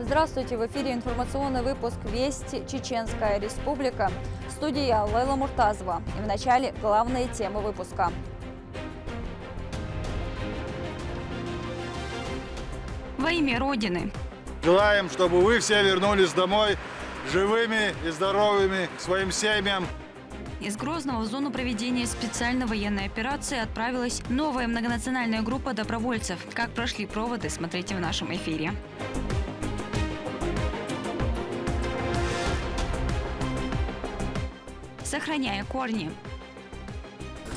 Здравствуйте! В эфире информационный выпуск «Вести. Чеченская Республика». В студии я, Лейла Муртазова. И в начале главные темы выпуска. Во имя Родины. Желаем, чтобы вы все вернулись домой живыми и здоровыми к своим семьям. Из Грозного в зону проведения специальной военной операции отправилась новая многонациональная группа добровольцев. Как прошли проводы, смотрите в нашем эфире. Сохраняя корни.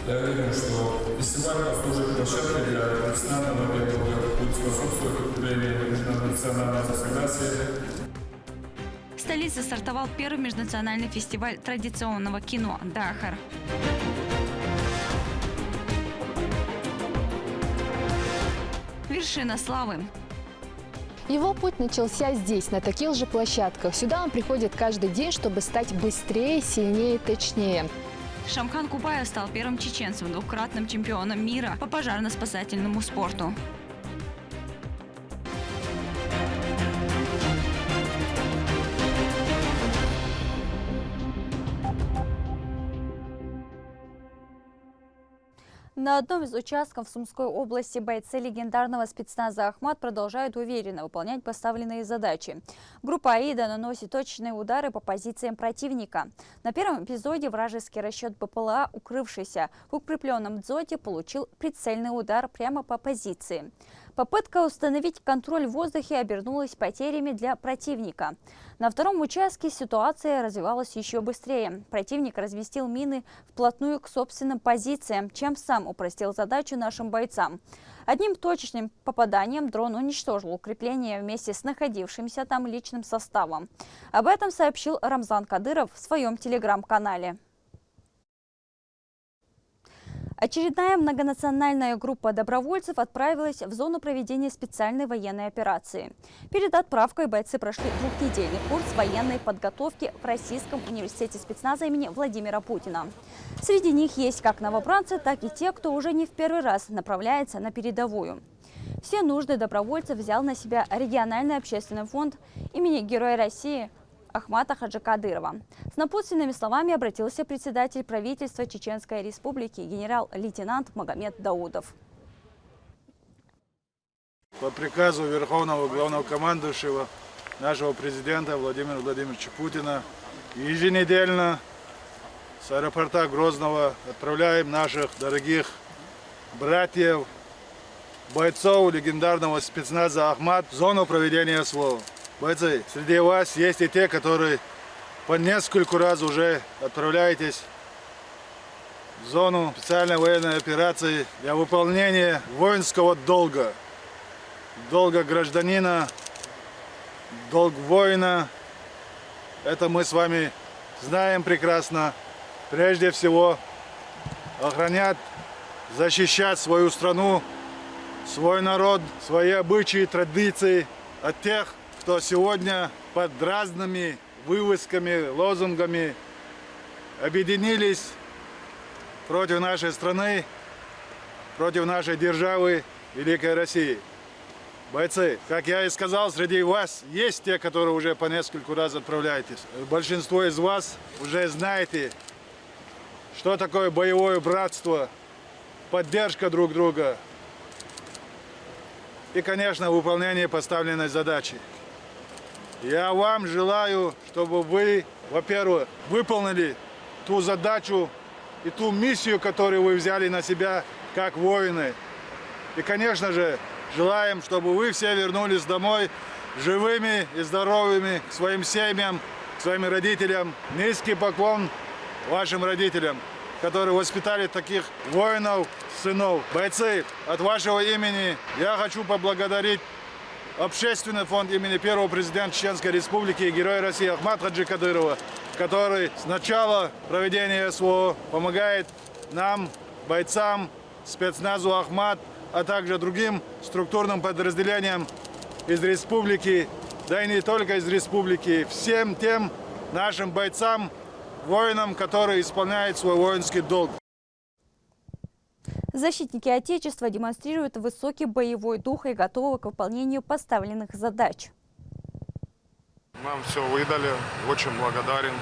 Я уверен, что фестиваль послужит площадкой для профессионального диалога, будет способствовать укреплению межнационального согласия. В столице стартовал первый межнациональный фестиваль традиционного кино «Дахар». Вершина славы. Его путь начался здесь, на таких же площадках. Сюда он приходит каждый день, чтобы стать быстрее, сильнее, точнее. Шамхан Кубаев стал первым чеченцем, двукратным чемпионом мира по пожарно-спасательному спорту. На одном из участков в Сумской области бойцы легендарного спецназа «Ахмат» продолжают уверенно выполнять поставленные задачи. Группа «Аида» наносит точные удары по позициям противника. На первом эпизоде вражеский расчет БПЛА, укрывшийся в укрепленном дзоте, получил прицельный удар прямо по позиции. Попытка установить контроль в воздухе обернулась потерями для противника. На втором участке ситуация развивалась еще быстрее. Противник разместил мины вплотную к собственным позициям, чем сам упростил задачу нашим бойцам. Одним точечным попаданием дрон уничтожил укрепление вместе с находившимся там личным составом. Об этом сообщил Рамзан Кадыров в своем телеграм-канале. Очередная многонациональная группа добровольцев отправилась в зону проведения специальной военной операции. Перед отправкой бойцы прошли двухнедельный курс военной подготовки в Российском университете спецназа имени Владимира Путина. Среди них есть как новобранцы, так и те, кто уже не в первый раз направляется на передовую. Все нужды добровольцев взял на себя региональный общественный фонд имени Героя России Ахмата Хаджи Кадырова. С напутственными словами обратился председатель правительства Чеченской Республики генерал-лейтенант Магомед Даудов. По приказу Верховного главнокомандующего нашего президента Владимира Владимировича Путина еженедельно с аэропорта Грозного отправляем наших дорогих братьев, бойцов легендарного спецназа «Ахмат» в зону проведения СВО. Бойцы, среди вас есть и те, которые по нескольку раз уже отправляетесь в зону специальной военной операции для выполнения воинского долга. Долга гражданина, долг воина. Это мы с вами знаем прекрасно. Прежде всего, охранять, защищать свою страну, свой народ, свои обычаи, традиции от тех, кто сегодня под разными вывесками, лозунгами объединились против нашей страны, против нашей державы Великой России. Бойцы, как я и сказал, среди вас есть те, которые уже по нескольку раз отправляетесь. Большинство из вас уже знаете, что такое боевое братство, поддержка друг друга и, конечно, выполнение поставленной задачи. Я вам желаю, чтобы вы, во-первых, выполнили ту задачу и ту миссию, которую вы взяли на себя как воины. И, конечно же, желаем, чтобы вы все вернулись домой живыми и здоровыми к своим семьям, к своим родителям. Низкий поклон вашим родителям, которые воспитали таких воинов, сынов. Бойцы, от вашего имени я хочу поблагодарить Общественный фонд имени первого президента Чеченской Республики и Героя России Ахмата Хаджи Кадырова, который с начала проведения СВО помогает нам, бойцам, спецназу Ахмат, а также другим структурным подразделениям из республики, да и не только из республики, всем тем нашим бойцам, воинам, которые исполняют свой воинский долг. Защитники Отечества демонстрируют высокий боевой дух и готовы к выполнению поставленных задач. Нам все выдали, очень благодарен,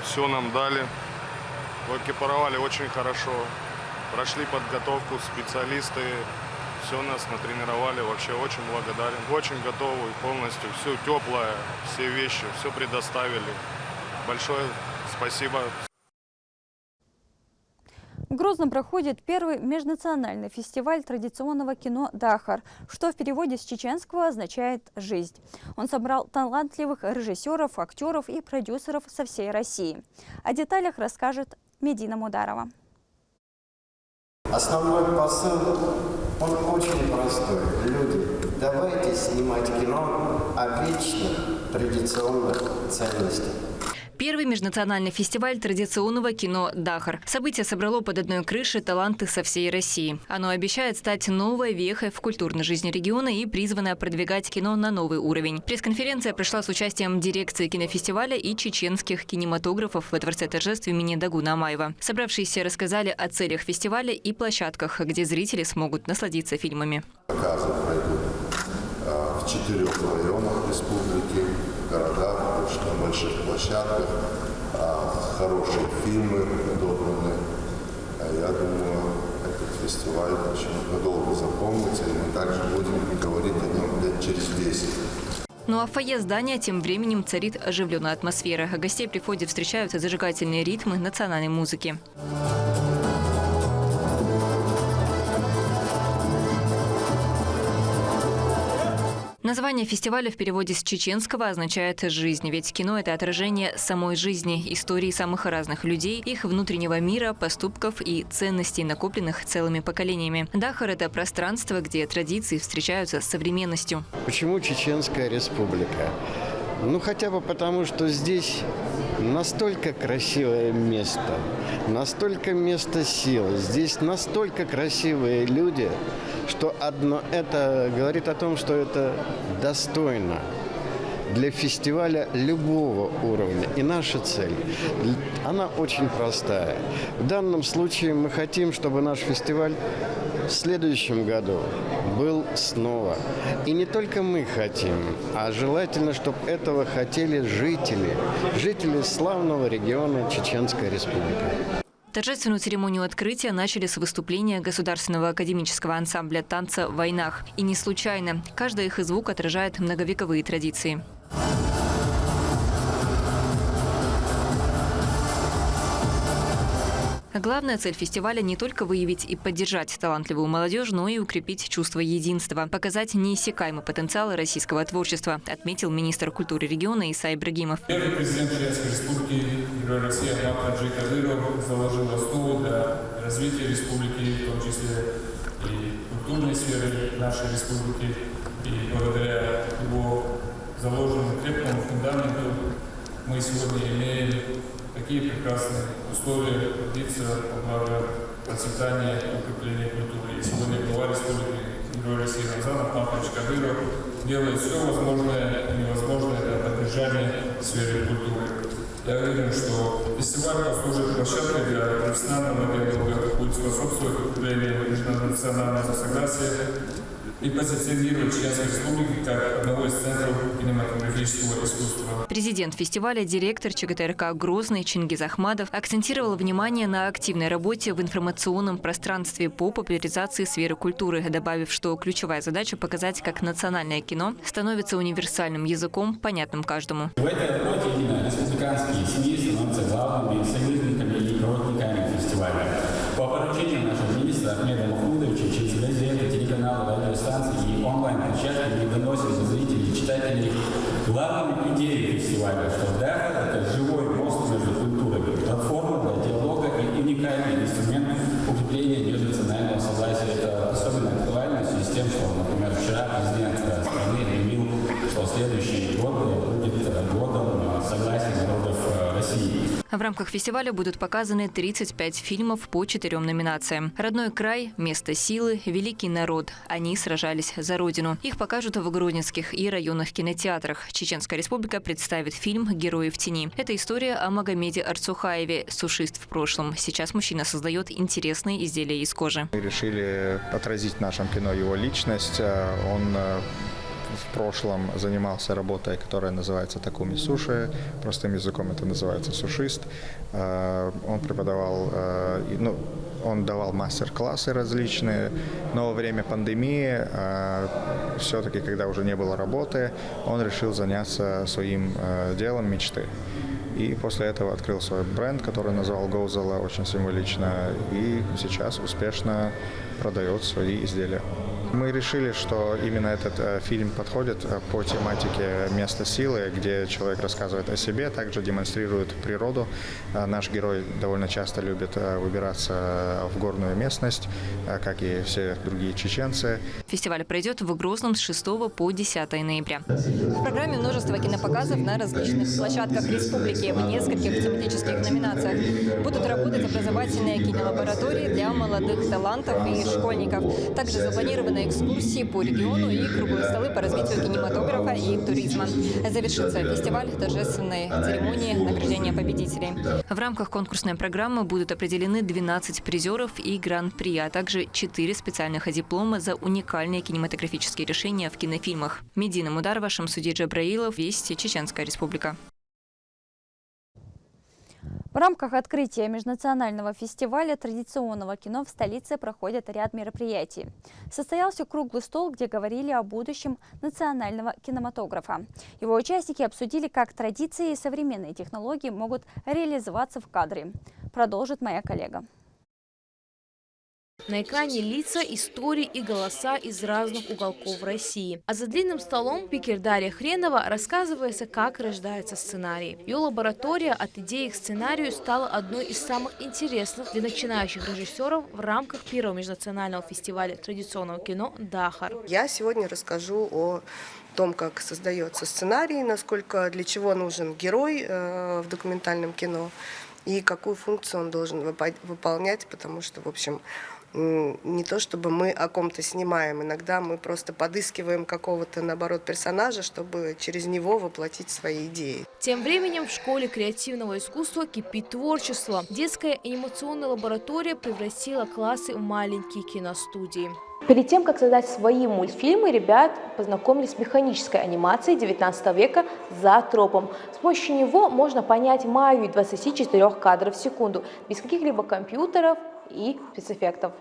все нам дали, экипировали очень хорошо, прошли подготовку специалисты, все нас натренировали, вообще очень благодарен, очень готовы полностью, все теплое, все вещи, все предоставили. Большое спасибо. В Грозном проходит первый межнациональный фестиваль традиционного кино «Дахар», что в переводе с чеченского означает «жизнь». Он собрал талантливых режиссеров, актеров и продюсеров со всей России. О деталях расскажет Медина Мударова. Основной посыл, он очень простой. Люди, давайте снимать кино о вечных традиционных ценностях. Первый межнациональный фестиваль традиционного кино «Дахар». Событие собрало под одной крышей таланты со всей России. Оно обещает стать новой вехой в культурной жизни региона и призвано продвигать кино на новый уровень. Пресс-конференция прошла с участием дирекции кинофестиваля и чеченских кинематографов во Дворце торжеств имени Дагуна Амаева. Собравшиеся рассказали о целях фестиваля и площадках, где зрители смогут насладиться фильмами. Показы пройдут в 4 районах республики, в городах, на больших площадках, хорошие фильмы подобные. Я думаю, этот фестиваль очень надолго запомнится, и мы также будем говорить о нем лет через 10. Ну а в фойе здания тем временем царит оживленная атмосфера. Гостей при входе встречают зажигательные ритмы национальной музыки. Название фестиваля в переводе с чеченского означает «жизнь», ведь кино – это отражение самой жизни, истории самых разных людей, их внутреннего мира, поступков и ценностей, накопленных целыми поколениями. Дахар – это пространство, где традиции встречаются с современностью. Почему Чеченская республика? Ну, хотя бы потому, что здесь настолько красивое место, настолько место силы, здесь настолько красивые люди, что одно это говорит о том, что это достойно для фестиваля любого уровня. И наша цель, она очень простая. В данном случае мы хотим, чтобы наш фестиваль в следующем году был снова. И не только мы хотим, а желательно, чтобы этого хотели жители славного региона Чеченской республики. Торжественную церемонию открытия начали с выступления государственного академического ансамбля танца в войнах. И не случайно. Каждый их звук отражает многовековые традиции. Главная цель фестиваля – не только выявить и поддержать талантливую молодежь, но и укрепить чувство единства, показать неиссякаемый потенциал российского творчества, отметил министр культуры региона Иса Ибрагимов. Первый президент Чеченской Республики, герой России заложил основу для развития республики, в том числе и культурной сферы нашей республики. И благодаря его заложенному крепкому фундаменту мы сегодня имеем такие прекрасные условия трудиться по благо процветания и укрепления культуры. И сегодня глава республики, герой России Кадыров делает все возможное и невозможное для поддержания сферы культуры. Я уверен, что фестиваль послужит площадкой для профессионального диалога, будет способствовать укреплению межнационального согласия и позиционировать Чеченской Республики как одного из центров кинематографического искусства. Президент фестиваля, директор ЧГТРК «Грозный» Чингиз Ахмадов акцентировал внимание на активной работе в информационном пространстве по популяризации сферы культуры, добавив, что ключевая задача – показать, как национальное кино становится универсальным языком, понятным каждому. В этой работе именно республиканские семьи становятся главными союзниками и проводниками фестиваля. По поручению нашего министра Ахмеда Махмудовича через газеты, телеканалы, радиостанции и онлайн-площадки мы доносим до зрителей и читателей главную идею фестиваля, что Дахар – это живой мост между культурами, платформа для диалога и уникальный инструмент укрепления межнационального согласия. Это особенно актуально в связи с тем, что, например, вчера президент страны объявил, что следующий год будет годом согласия народов России. В рамках фестиваля будут показаны 35 фильмов по 4 номинациям. «Родной край», «Место силы», «Великий народ». Они сражались за родину. Их покажут в гродненских и районных кинотеатрах. Чеченская республика представит фильм «Герои в тени». Это история о Магомеде Арцухаеве, сушист в прошлом. Сейчас мужчина создает интересные изделия из кожи. Мы решили отразить в нашем кино его личность. Он в прошлом занимался работой, которая называется такуми суши, простым языком это называется сушист. Он преподавал, он давал мастер-классы различные, но во время пандемии, все-таки, когда уже не было работы, он решил заняться своим делом мечты. И после этого открыл свой бренд, который назвал Гоузела, очень символично, и сейчас успешно продает свои изделия. Мы решили, что именно этот фильм подходит по тематике места силы, где человек рассказывает о себе, также демонстрирует природу. Наш герой довольно часто любит выбираться в горную местность, как и все другие чеченцы. Фестиваль пройдет в Грозном с 6 по 10 ноября. В программе множество кинопоказов на различных площадках республики в нескольких тематических номинациях. Будут работать образовательные кинолаборатории для молодых талантов и школьников. Также запланированы экскурсии по региону и круглые столы по развитию кинематографа и туризма. Завершится фестиваль торжественной церемонии награждения победителей. В рамках конкурсной программы будут определены 12 призеров и гран-при, а также 4 специальных диплома за уникальные кинематографические решения в кинофильмах. Медина Мударова, Шамсуди Джабраилов, Вести, Чеченская Республика. В рамках открытия межнационального фестиваля традиционного кино в столице проходит ряд мероприятий. Состоялся круглый стол, где говорили о будущем национального кинематографа. Его участники обсудили, как традиции и современные технологии могут реализоваться в кадре. Продолжит моя коллега. На экране лица, истории и голоса из разных уголков России. А за длинным столом спикер Дарья Хренова рассказывается, как рождается сценарий. Ее лаборатория от идеи к сценарию стала одной из самых интересных для начинающих режиссеров в рамках первого межнационального фестиваля традиционного кино «Дахар». Я сегодня расскажу о том, как создается сценарий, насколько, для чего нужен герой в документальном кино и какую функцию он должен выполнять, потому что, в общем, не то чтобы мы о ком-то снимаем, иногда мы просто подыскиваем какого-то, наоборот, персонажа, чтобы через него воплотить свои идеи. Тем временем в школе креативного искусства кипит творчество. Детская анимационная лаборатория превратила классы в маленькие киностудии. Перед тем, как создать свои мультфильмы, ребят познакомились с механической анимацией 19 века «Зоотропом». С помощью него можно понять магию 24 кадров в секунду, без каких-либо компьютеров и спецэффектов.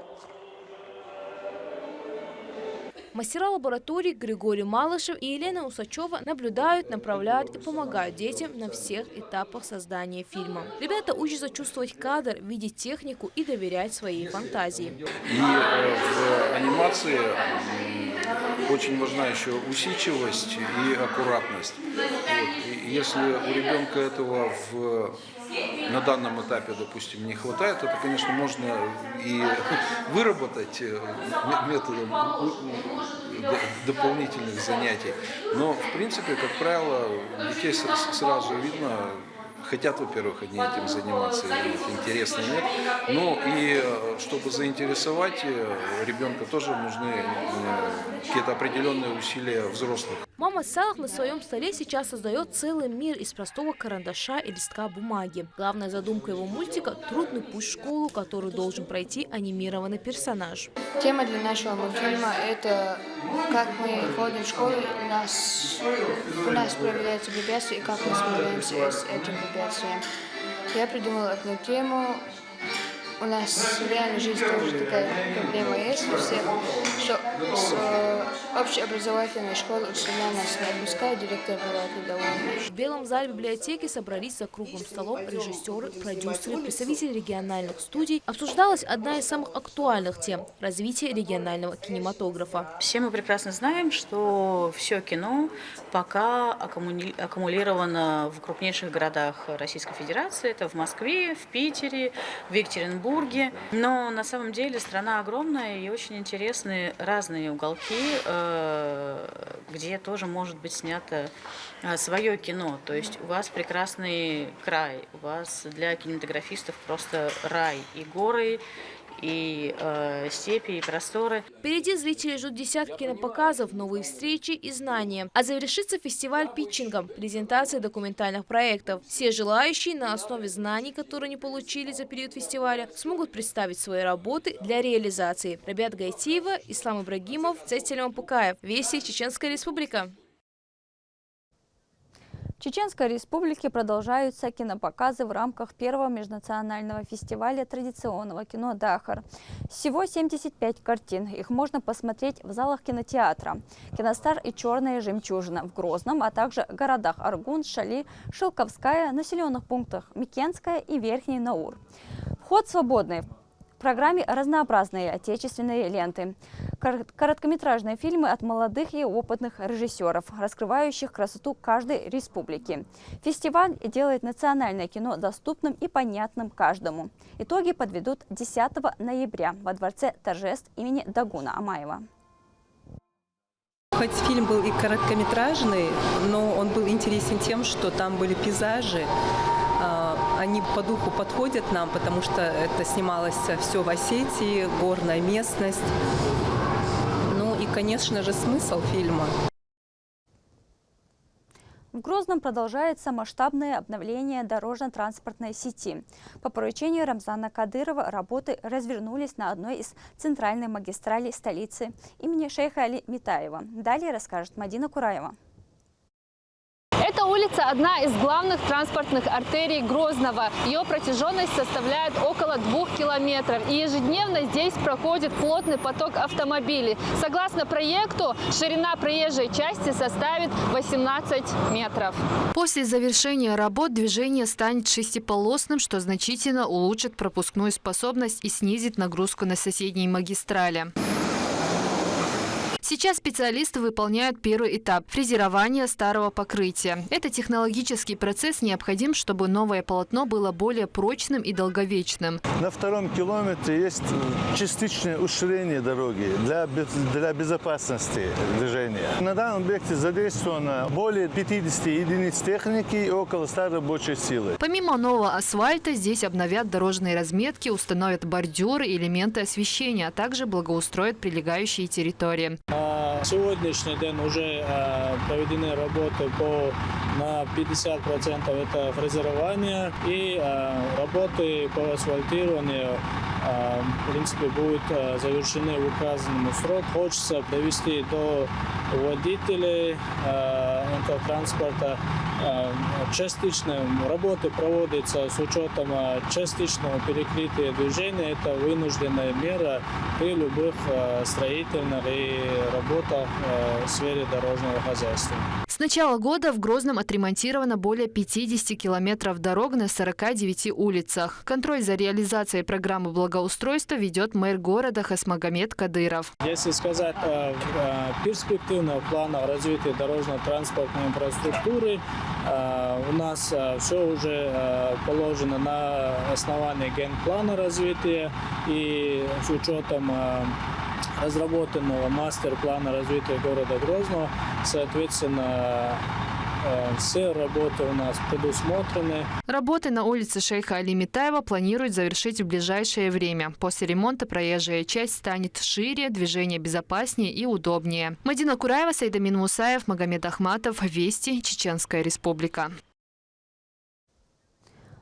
Мастера лаборатории Григорий Малышев и Елена Усачева наблюдают, направляют и помогают детям на всех этапах создания фильма. Ребята учатся чувствовать кадр, видеть технику и доверять своей фантазии. И в анимации очень важна еще усидчивость и аккуратность. И если у ребенка этого на данном этапе, допустим, не хватает, это, конечно, можно и выработать методом дополнительных занятий. Но, в принципе, как правило, детей сразу видно, хотят, во-первых, они этим заниматься, или это интересно, нет. Ну и чтобы заинтересовать ребенка, тоже нужны какие-то определенные усилия взрослых. Мама Салах на своем столе сейчас создает целый мир из простого карандаша и листка бумаги. Главная задумка его мультика – трудный путь в школу, который должен пройти анимированный персонаж. Тема для нашего мультфильма – это как мы ходим в школу, у нас проявляются препятствия, и как мы справляемся с этим препятствием. Я придумала одну тему. У нас в реальной жизни тоже такая проблема есть у всех, что с общеобразовательной школы учителя нас не отпускают, директор бывает недовольный. В Белом зале библиотеки собрались за круглым столом режиссеры, продюсеры, представители региональных студий. Обсуждалась одна из самых актуальных тем – развитие регионального кинематографа. Все мы прекрасно знаем, что все кино пока аккумулировано в крупнейших городах Российской Федерации. Это в Москве, в Питере, в Екатеринбурге. Но на самом деле страна огромная и очень интересные разные уголки, где тоже может быть снято свое кино. То есть у вас прекрасный край, у вас для кинематографистов просто рай, и горы, и степи, и просторы. Впереди зрителей ждут десятки кинопоказов, новые встречи и знания. А завершится фестиваль питчингом, презентацией документальных проектов. Все желающие на основе знаний, которые они получили за период фестиваля, смогут представить свои работы для реализации. Рабиат Гайтиева, Ислам Ибрагимов, Цестелем Пукаев. Вести, Чеченская Республика. В Чеченской Республике продолжаются кинопоказы в рамках первого межнационального фестиваля традиционного кино «Дахар». Всего 75 картин. Их можно посмотреть в залах кинотеатра «Киностар» и «Черная жемчужина» в Грозном, а также городах Аргун, Шали, Шелковская, населенных пунктах Микенская и Верхний Наур. Вход свободный. В программе разнообразные отечественные ленты. Короткометражные фильмы от молодых и опытных режиссеров, раскрывающих красоту каждой республики. Фестиваль делает национальное кино доступным и понятным каждому. Итоги подведут 10 ноября во Дворце торжеств имени Дагуна Амаева. Хоть фильм был и короткометражный, но он был интересен тем, что там были пейзажи. Они по духу подходят нам, потому что это снималось все в Осетии, горная местность. Ну и, конечно же, смысл фильма. В Грозном продолжается масштабное обновление дорожно-транспортной сети. По поручению Рамзана Кадырова работы развернулись на одной из центральных магистралей столицы имени шейха Али Митаева. Далее расскажет Мадина Кураева. Эта улица – одна из главных транспортных артерий Грозного. Ее протяженность составляет около 2 километров. И ежедневно здесь проходит плотный поток автомобилей. Согласно проекту, ширина проезжей части составит 18 метров. После завершения работ движение станет шестиполосным, что значительно улучшит пропускную способность и снизит нагрузку на соседние магистрали. Сейчас специалисты выполняют первый этап – фрезерование старого покрытия. Это технологический процесс необходим, чтобы новое полотно было более прочным и долговечным. На втором километре есть частичное уширение дороги для безопасности движения. На данном объекте задействовано более 50 единиц техники и около 100 рабочей силы. Помимо нового асфальта, здесь обновят дорожные разметки, установят бордюры, элементы освещения, а также благоустроят прилегающие территории. На сегодняшний день уже проведены работы на 50% это фрезерование и работы по асфальтированию в принципе будут завершены в указанном сроке. Хочется довести до водителей автотранспорта. Частично работы проводятся с учетом частичного перекрытия движения. Это вынужденная мера при любых строительных и работах в сфере дорожного хозяйства. С начала года в Грозном отремонтировано более 50 километров дорог на 49 улицах. Контроль за реализацией программы благоустройства ведет мэр города Хасмагомед Кадыров. Если сказать о перспективных планах развития дорожно-транспортной инфраструктуры, у нас все уже положено на основании генплана развития и с учетом разработанного мастер-плана развития города Грозного, соответственно, все работы у нас предусмотрены. Работы на улице шейха Али Митаева планируют завершить в ближайшее время. После ремонта проезжая часть станет шире, движение безопаснее и удобнее. Мадина Кураева, Сайдамин Мусаев, Магомед Ахматов. Вести, Чеченская Республика.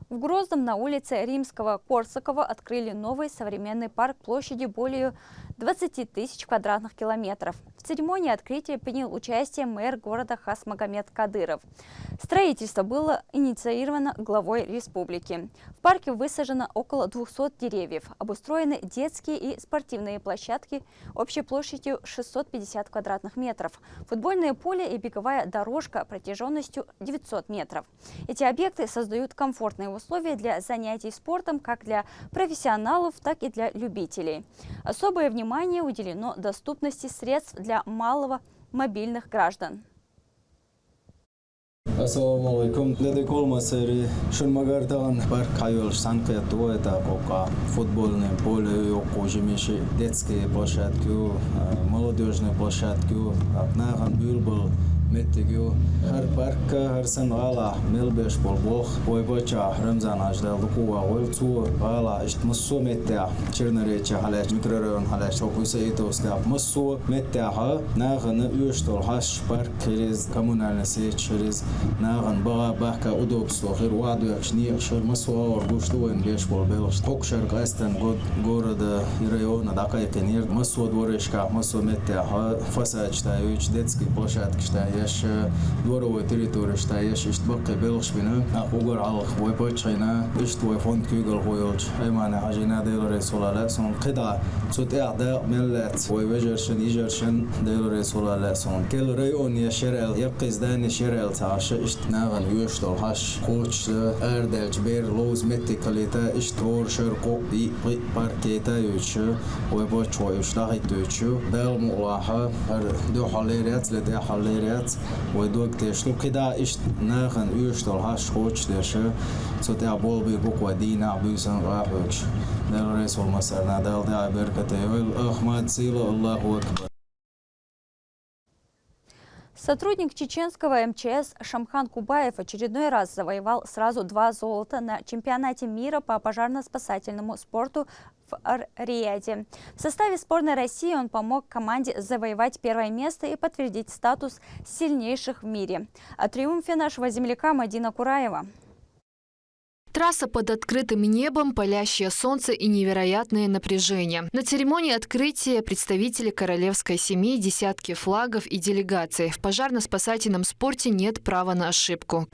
В Грозном на улице Римского-Корсакова открыли новый современный парк площадью более 20 тысяч квадратных километров. В церемонии открытия принял участие мэр города Хасмагомед Кадыров. Строительство было инициировано главой республики. В парке высажено около 200 деревьев, обустроены детские и спортивные площадки общей площадью 650 квадратных метров, футбольное поле и беговая дорожка протяженностью 900 метров. Эти объекты создают комфортные условия для занятий спортом как для профессионалов, так и для любителей. Особое внимание уделено доступности средств для малого мобильных граждан. Assalamu alaikum. Деді колмасери шурмагардаган парк хайол санкету это кока футбольное поле, окожимеши, детские площадки, молодежные площадки, наган бюлбл متجو هر بركة هر سن غلا ملبش بالبوخ ويبوچا رمزان أجدال دقوة والتو غلا إشت مصو متع شرنريتش حلاش ميكرورون حلاش وكوسيتو سكاب مصو متعها ناغن يشتول هاش برك ريز كمونال نسيت شريز ناغن بغا بحكا أدوبس وغير وعدو يكشني شر مصو ورغوشتو إن ليش بالبلش حق شرق أستن غورد يريون دقائق نير مصو دورشكا مصو متعها فساج تايوش ديتسكي بوشات كشتايش دورو تريتورش تايش اشتبقي بلش بنا أقول على ويبوتشينا اشتوي فونت كيغل غويلش أيمانة عجينا ديل رسول الله سون قطع صوت أعداء ملت ويجرشن يجرشن ديل رسول الله سون كل ريون يشرل يقز داني شرل تعش اشتناغن يشتول هاش كوتش أردل جبير لوز متي كليتا اشتور شرقو بي باركيتا يوش ويبوتش ويشتاغي توشو ديل مغلاها دو حليريات لدي حليريات ودوك تشتو كدا اشتناغن يشتول هاش كوتش ديشو صوت أبول بيربوك ودينا بيسن غاحوش ديل رسول مسارنا ديل دعا بركته أحمد سيلا الله أكبر. Сотрудник чеченского МЧС Шамхан Кубаев очередной раз завоевал сразу 2 золота на чемпионате мира по пожарно-спасательному спорту в Ар-Рияде. В составе сборной России он помог команде завоевать 1-е место и подтвердить статус сильнейших в мире. О триумфе нашего земляка Мадина Кураева. Трасса под открытым небом, палящее солнце и невероятное напряжение. На церемонии открытия представители королевской семьи, десятки флагов и делегаций. В пожарно-спасательном спорте нет права на ошибку.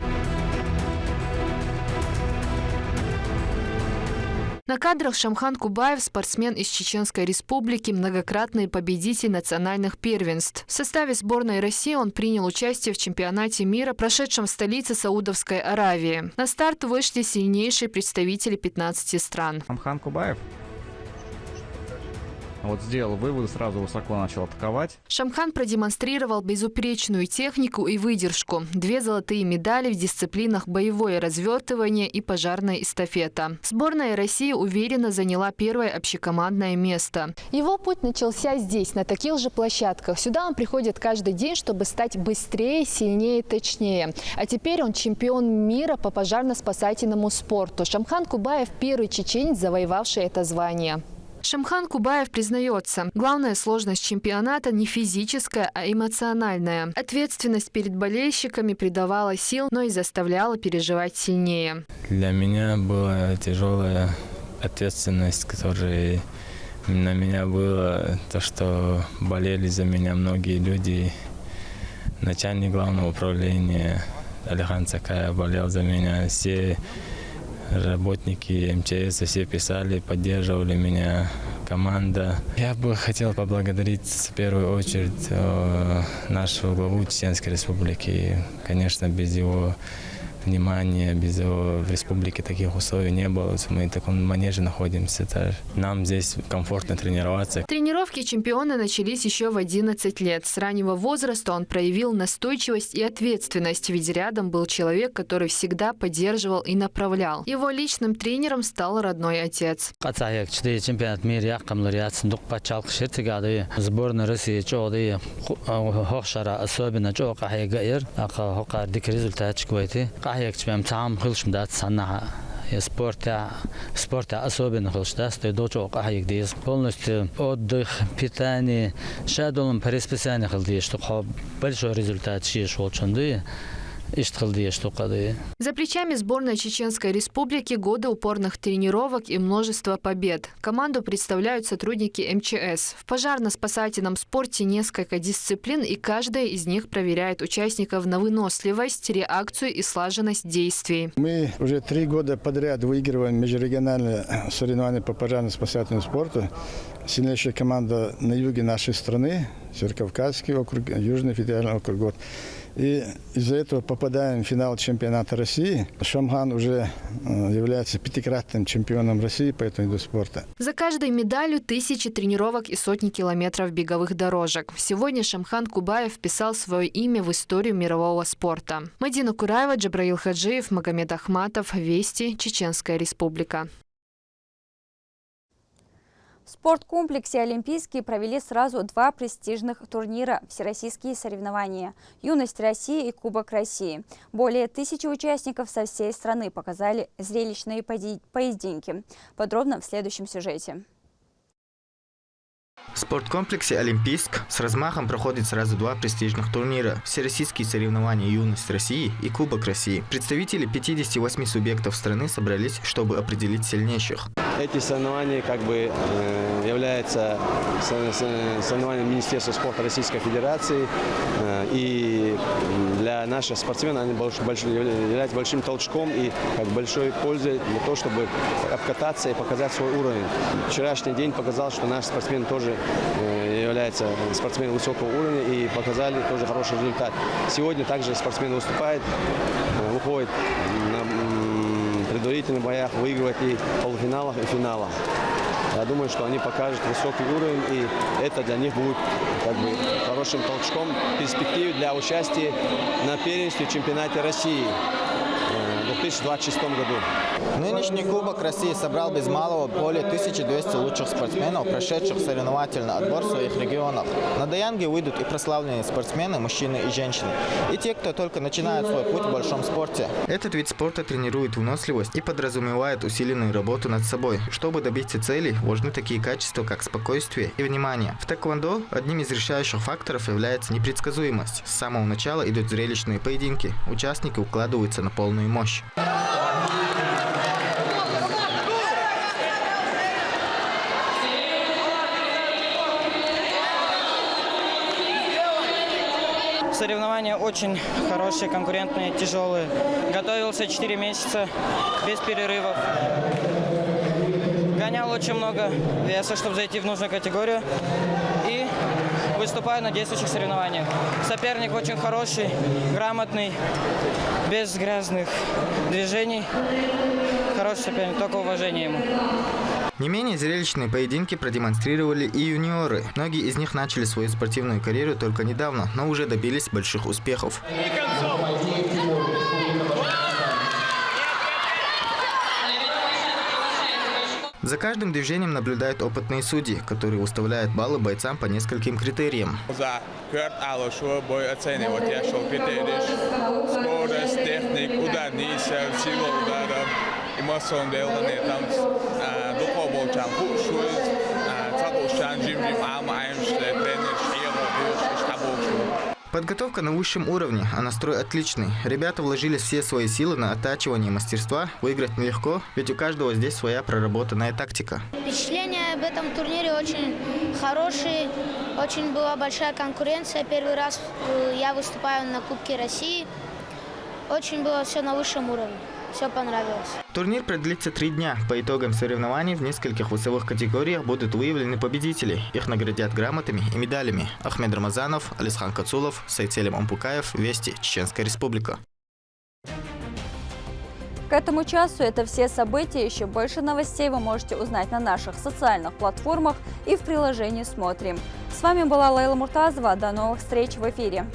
На кадрах Шамхан Кубаев, спортсмен из Чеченской Республики, многократный победитель национальных первенств. В составе сборной России он принял участие в чемпионате мира, прошедшем в столице Саудовской Аравии. На старт вышли сильнейшие представители 15 стран. Шамхан Кубаев вот сделал выводы, сразу высоко начал атаковать. Шамхан продемонстрировал безупречную технику и выдержку. 2 золотые медали в дисциплинах боевое развертывание и пожарная эстафета. Сборная России уверенно заняла 1-е общекомандное место. Его путь начался здесь, на таких же площадках. Сюда он приходит каждый день, чтобы стать быстрее, сильнее, точнее. А теперь он чемпион мира по пожарно-спасательному спорту. Шамхан Кубаев – 1-й чеченец, завоевавший это звание. Шамхан Кубаев признается, главная сложность чемпионата не физическая, а эмоциональная. Ответственность перед болельщиками придавала сил, но и заставляла переживать сильнее. Для меня была тяжелая ответственность, которая на меня была, то, что болели за меня многие люди. Начальник главного управления Алихан Цакая болел за меня, все работники МЧС все писали, поддерживали меня, команда. Я бы хотел поблагодарить в первую очередь нашего главу Чеченской Республики. Конечно, без его внимания, без его в республике таких условий не было. Мы в таком манеже находимся. Нам здесь комфортно тренироваться. Тренировки чемпиона начались еще в 11 лет. С раннего возраста он проявил настойчивость и ответственность, ведь рядом был человек, который всегда поддерживал и направлял. Его личным тренером стал родной отец. Сборная России особенно спорт особенно холштасты дочок ахдис полностью отдых питание шадолом по расписанию холди что большой результат шел чонды. За плечами сборной Чеченской Республики годы упорных тренировок и множество побед. Команду представляют сотрудники МЧС. В пожарно-спасательном спорте несколько дисциплин, и каждая из них проверяет участников на выносливость, реакцию и слаженность действий. Мы уже 3 года подряд выигрываем межрегиональные соревнования по пожарно-спасательному спорту. Сильнейшая команда на юге нашей страны, Северокавказский округ, Южный федеральный округ. И из-за этого попадаем в финал чемпионата России. Шамхан уже является 5-кратным чемпионом России по этому виду спорта. За каждой медалью тысячи тренировок и сотни километров беговых дорожек. Сегодня Шамхан Кубаев вписал свое имя в историю мирового спорта. Мадина Кураева, Джабраил Хаджиев, Магомед Ахматов, Вести, Чеченская Республика. В спорткомплексе «Олимпийский» провели сразу два престижных турнира – всероссийские соревнования «Юность России» и Кубок России. Более 1000 участников со всей страны показали зрелищные поединки. Подробно в следующем сюжете. В спорткомплексе «Олимпийск» с размахом проходит сразу два престижных турнира – всероссийские соревнования «Юность России» и Кубок России. Представители 58 субъектов страны собрались, чтобы определить сильнейших. Эти соревнования являются соревнованием Министерства спорта Российской Федерации. И для наших спортсменов они являются большим толчком и большой пользой для того, чтобы обкататься и показать свой уровень. Вчерашний день показал, что наши спортсмены тоже являются спортсменами высокого уровня и показали тоже хороший результат. Сегодня также спортсмены выступают, выходят на предварительных боях, выигрывают и в полуфиналах, и в финалах. Я думаю, что они покажут высокий уровень, и это для них будет хорошим толчком в перспективе для участия на первенстве в чемпионате России в 2026 году. Нынешний Кубок России собрал без малого более 1200 лучших спортсменов, прошедших соревновательный отбор в своих регионах. На Даянге выйдут и прославленные спортсмены, мужчины и женщины, и те, кто только начинает свой путь в большом спорте. Этот вид спорта тренирует выносливость и подразумевает усиленную работу над собой. Чтобы добиться целей, важны такие качества, как спокойствие и внимание. В тэквондо одним из решающих факторов является непредсказуемость. С самого начала идут зрелищные поединки. Участники укладываются на полную мощь. Соревнования очень хорошие, конкурентные, тяжелые. Готовился 4 месяца, без перерывов. Гонял очень много веса, чтобы зайти в нужную категорию. И выступаю на действующих соревнованиях. Соперник очень хороший, грамотный, без грязных движений. Хороший соперник, только уважение ему. Не менее зрелищные поединки продемонстрировали и юниоры. Многие из них начали свою спортивную карьеру только недавно, но уже добились больших успехов. За каждым движением наблюдают опытные судьи, которые выставляют баллы бойцам по нескольким критериям. Подготовка на высшем уровне, а настрой отличный. Ребята вложили все свои силы на оттачивание мастерства. Выиграть нелегко, ведь у каждого здесь своя проработанная тактика. Впечатления об этом турнире очень хорошие. Очень была большая конкуренция. Первый раз я выступаю на Кубке России. Очень было все на высшем уровне. Все понравилось. Турнир продлится 3 дня. По итогам соревнований в нескольких весовых категориях будут выявлены победители. Их наградят грамотами и медалями. Ахмед Рамазанов, Алисхан Кацулов, Сайцелем Ампукаев, Вести, Чеченская Республика. К этому часу это все события. Еще больше новостей вы можете узнать на наших социальных платформах и в приложении «Смотрим». С вами была Лейла Муртазова. До новых встреч в эфире.